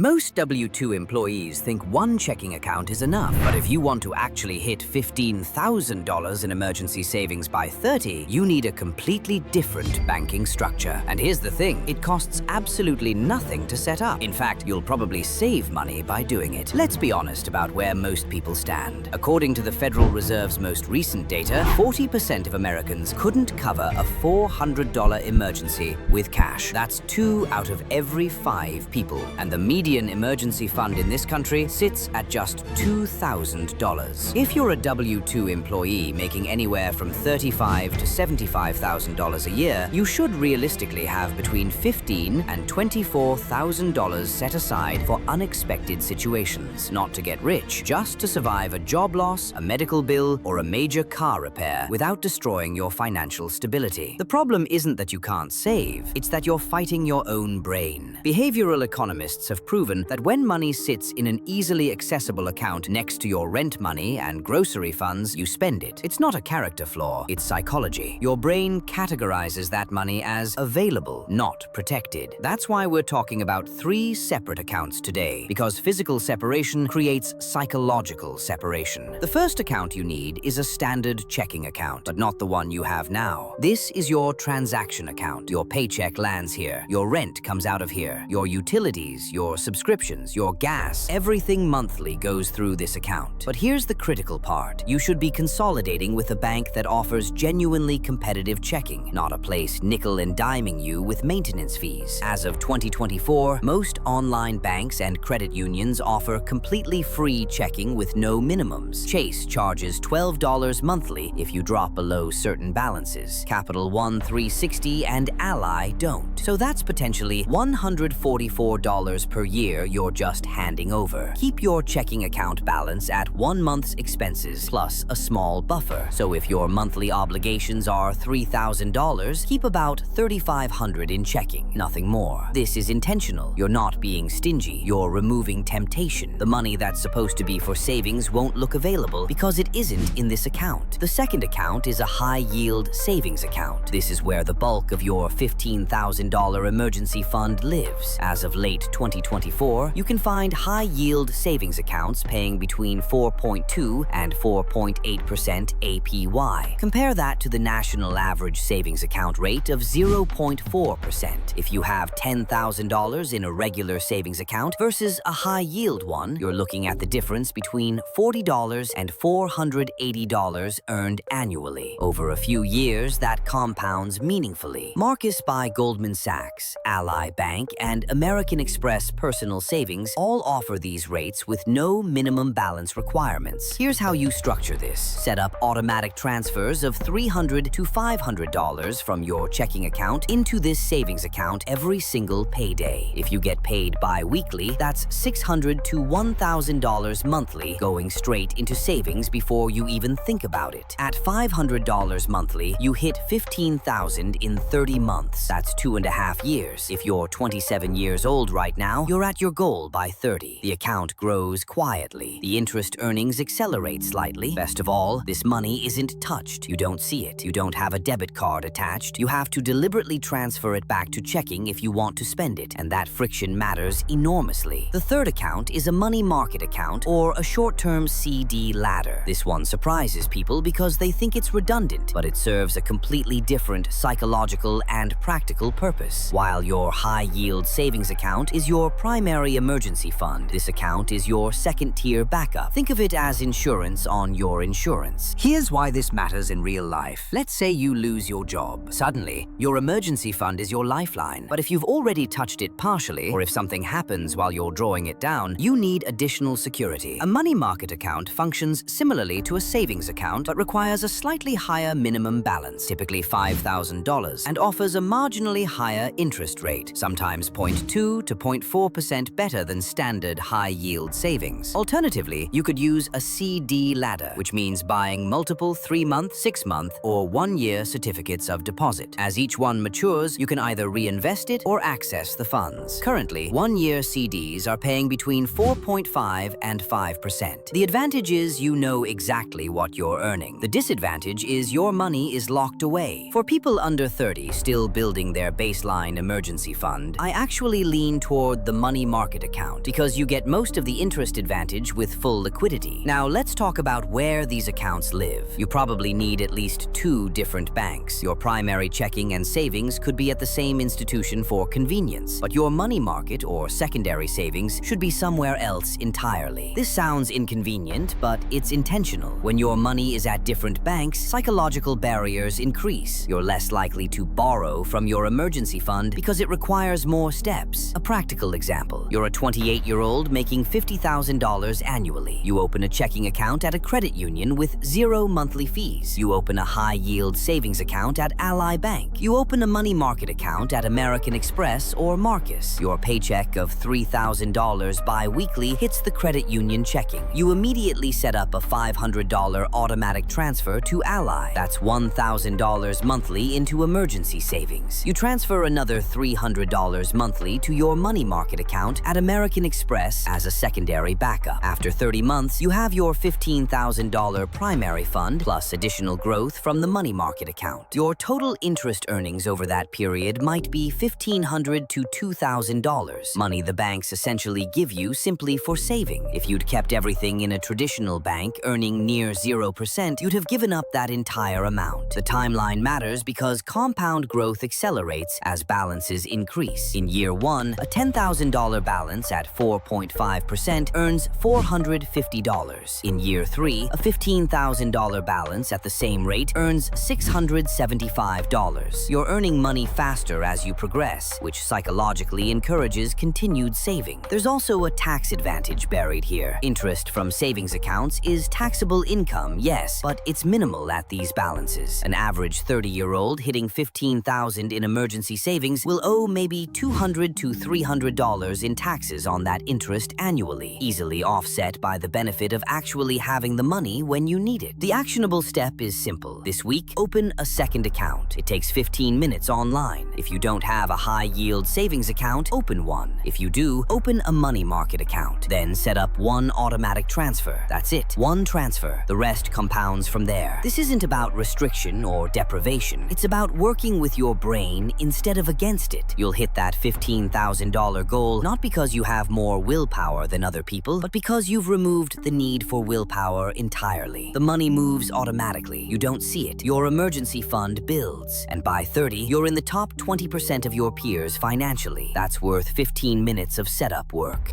Most W-2 employees think one checking account is enough, but if you want to actually hit $15,000 in emergency savings by 30, you need a completely different banking structure. And here's the thing, it costs absolutely nothing to set up. In fact, you'll probably save money by doing it. Let's be honest about where most people stand. According to the Federal Reserve's most recent data, 40% of Americans couldn't cover a $400 emergency with cash. That's 2 out of every 5 people. And the median emergency fund in this country sits at just $2,000. If you're a W-2 employee making anywhere from $35,000 to $75,000 a year, you should realistically have between $15,000 and $24,000 set aside for unexpected situations. Not to get rich, just to survive a job loss, a medical bill, or a major car repair without destroying your financial stability. The problem isn't that you can't save, it's that you're fighting your own brain. Behavioral economists have proven that when money sits in an easily accessible account next to your rent money and grocery funds, you spend it. It's not a character flaw, it's psychology. Your brain categorizes that money as available, not protected. That's why we're talking about 3 separate accounts today, because physical separation creates psychological separation. The first account you need is a standard checking account, but not the one you have now. This is your transaction account. Your paycheck lands here, your rent comes out of here, your utilities, your subscriptions, your gas, everything monthly goes through this account. But here's the critical part. You should be consolidating with a bank that offers genuinely competitive checking, not a place nickel and diming you with maintenance fees. As of 2024, most online banks and credit unions offer completely free checking with no minimums. Chase charges $12 monthly if you drop below certain balances. Capital One, 360, and Ally don't. So that's potentially $144 per year you're just handing over. Keep your checking account balance at 1 month's expenses plus a small buffer. So if your monthly obligations are $3,000, keep about $3,500 in checking, nothing more. This is intentional. You're not being stingy. You're removing temptation. The money that's supposed to be for savings won't look available because it isn't in this account. The second account is a high-yield savings account. This is where the bulk of your $15,000 emergency fund lives. As of late 2024, you can find high-yield savings accounts paying between 4.2 and 4.8% APY. Compare that to the national average savings account rate of 0.4%. If you have $10,000 in a regular savings account versus a high-yield one, you're looking at the difference between $40 and $480 earned annually. Over a few years, that compounds meaningfully. Marcus by Goldman Sachs, Ally Bank, and American Express Personal Savings all offer these rates with no minimum balance requirements. Here's how you structure this. Set up automatic transfers of $300 to $500 from your checking account into this savings account every single payday. If you get paid bi-weekly, that's $600 to $1,000 monthly going straight into savings before you even think about it. At $500 monthly, you hit $15,000 in 30 months. That's 2.5 years. If you're 27 years old right now, you're at your goal by 30. The account grows quietly. The interest earnings accelerate slightly. Best of all, this money isn't touched. You don't see it. You don't have a debit card attached. You have to deliberately transfer it back to checking if you want to spend it, and that friction matters enormously. The third account is a money market account or a short-term CD ladder. This one surprises people because they think it's redundant, but it serves a completely different psychological and practical purpose. While your high-yield savings account is your primary emergency fund, this account is your second-tier backup. Think of it as insurance on your insurance. Here's why this matters in real life. Let's say you lose your job. Suddenly, your emergency fund is your lifeline. But if you've already touched it partially, or if something happens while you're drawing it down, you need additional security. A money market account functions similarly to a savings account, but requires a slightly higher minimum balance, typically $5,000, and offers a marginally higher interest rate, sometimes 0.2 to 0.4% better than standard high-yield savings. Alternatively, you could use a CD ladder, which means buying multiple 3-month, 6-month, or 1-year certificates of deposit. As each one matures, you can either reinvest it or access the funds. Currently, 1-year CDs are paying between 4.5 and 5%. The advantage is you know exactly what you're earning. The disadvantage is your money is locked away. For people under 30 still building their baseline emergency fund, I actually lean toward the money money market account because you get most of the interest advantage with full liquidity. Now let's talk about where these accounts live. You probably need at least 2 different banks. Your primary checking and savings could be at the same institution for convenience, but your money market or secondary savings should be somewhere else entirely. This sounds inconvenient, but it's intentional. When your money is at different banks, psychological barriers increase. You're less likely to borrow from your emergency fund because it requires more steps. A practical example: you're a 28-year-old making $50,000 annually. You open a checking account at a credit union with 0 monthly fees. You open a high-yield savings account at Ally Bank. You open a money market account at American Express or Marcus. Your paycheck of $3,000 bi-weekly hits the credit union checking. You immediately set up a $500 automatic transfer to Ally. That's $1,000 monthly into emergency savings. You transfer another $300 monthly to your money market account at American Express as a secondary backup. After 30 months, you have your $15,000 primary fund plus additional growth from the money market account. Your total interest earnings over that period might be $1,500 to $2,000, money the banks essentially give you simply for saving. If you'd kept everything in a traditional bank earning near 0%, you'd have given up that entire amount. The timeline matters because compound growth accelerates as balances increase. In year 1, a $10,000 balance at 4.5% earns $450. In year 3, a $15,000 balance at the same rate earns $675. You're earning money faster as you progress, which psychologically encourages continued saving. There's also a tax advantage buried here. Interest from savings accounts is taxable income, yes, but it's minimal at these balances. An average 30-year-old hitting $15,000 in emergency savings will owe maybe $200 to $300 in taxes on that interest annually, easily offset by the benefit of actually having the money when you need it. The actionable step is simple. This week, open a second account. It takes 15 minutes online. If you don't have a high-yield savings account, open one. If you do, open a money market account. Then set up one automatic transfer. That's it. One transfer. The rest compounds from there. This isn't about restriction or deprivation. It's about working with your brain instead of against it. You'll hit that $15,000 goal not because you have more willpower than other people, but because you've removed the need for willpower entirely. The money moves automatically. You don't see it. Your emergency fund builds. And by 30, you're in the top 20% of your peers financially. That's worth 15 minutes of setup work.